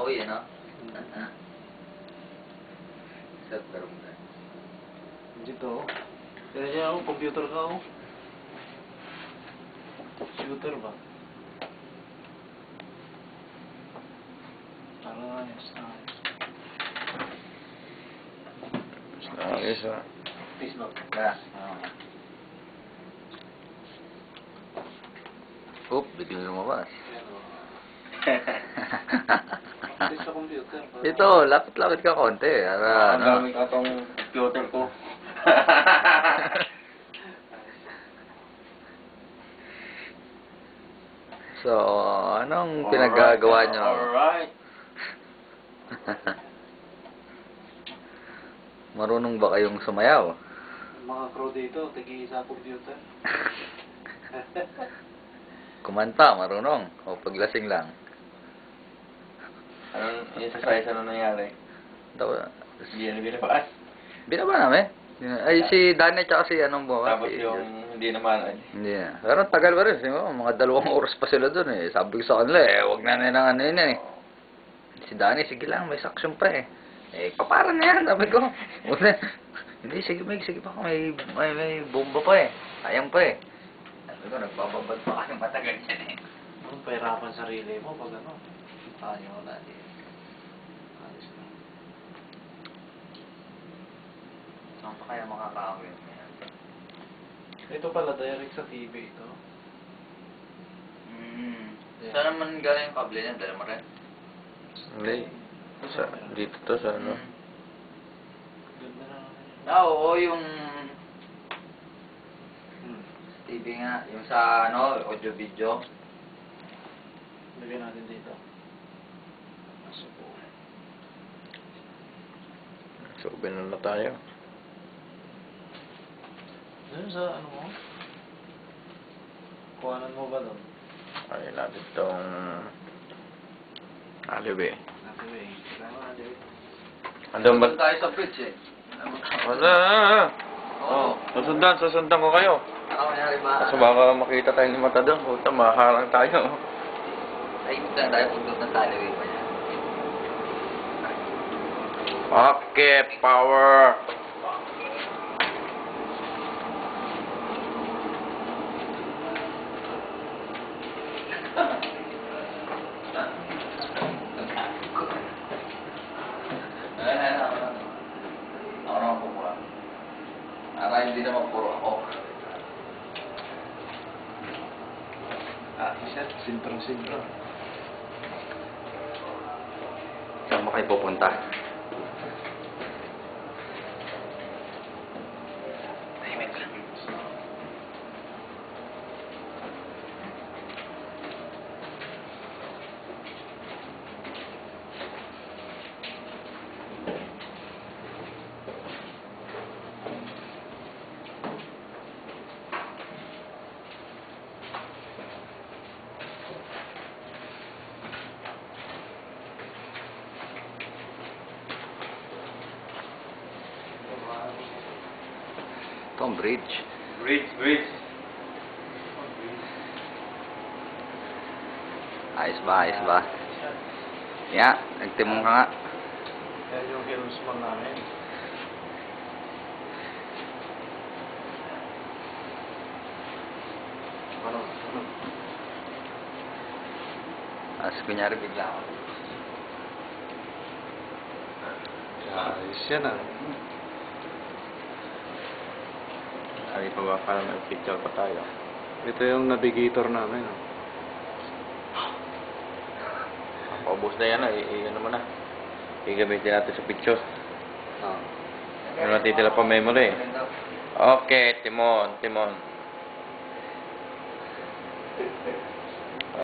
kahoy, ano? Server mo na. Dito, oh. Kaya niya ako, computer ka, oh. Computer ba? Ayos. Ayos, ah. Facebook. Kaya. Oop, biglang lumabas. Sa computer. Ito, lapit-lapit ka konti. Ang gamit ka tong computer ko. So, anong pinagagawa nyo? Alright. Marunong ba kayong sumayaw? Mga crew dito, tagi sa computer. Kumanta, marunong. O paglasing lang. Anong exercise ano nangyari? Hindi na binabaas. Binaba namin. Ay, si Danny tsaka si anong buwan. Tapos yung hindi naman. Hindi na. Pero tagal pa rin. Mga 2 oras pa sila dun eh. Sabi ko sa kanila huwag na nang ano yun eh. Si Danny, sige lang, may saksyon pa eh. Paparan na yan, sabi ko. Hindi, sige pa. May bomba pa eh. Sayang pa eh. Sabi ko, nagbababad pa kasi matagal yan eh. Kung pahirapan sarili mo pag ano. Ayaw wala din. Ayos na. Saan pa kaya makakawin? Ito pala, direct sa TV ito. Saan naman galing yung kable niya? Dala mo rin? Hindi. Dito to sa ano. Ganda na. Oo, yung TV nga. Yung sa audio-video. Lagyan natin dito. Masubo. So, binan na tayo. Doon sa ano mo? Kuhanan mo ba doon? Ay, natin itong alibi. Anyway, kailangan natin. Andun ba? Doon tayo sa bridge eh. Wala. Oo. Susundan ko kayo. Ako nangyari ba? Kasi baka makita tayo ni mata doon. Puta, maharang tayo. Ay, lang tayo pundot ng talaway pa niya. Okay, power. Ako naman pumula. Para hindi naman puro ako. Siya, sintro. Saan ba kayo pupunta? Tahimik lang. Ito ang bridge. Bridge. Ayos ba? Yeah, nagtimong ka nga. Yan yung hinusman namin. Ano? As kunyari bigla ako. Ayos yan ah. Ay, pa ba parang nag-picture pa tayo? Ito yung navigator namin. Paubos na yan, ano mo na. Igamitin natin sa picture. Meron natitila pa memory. Okay, Timon.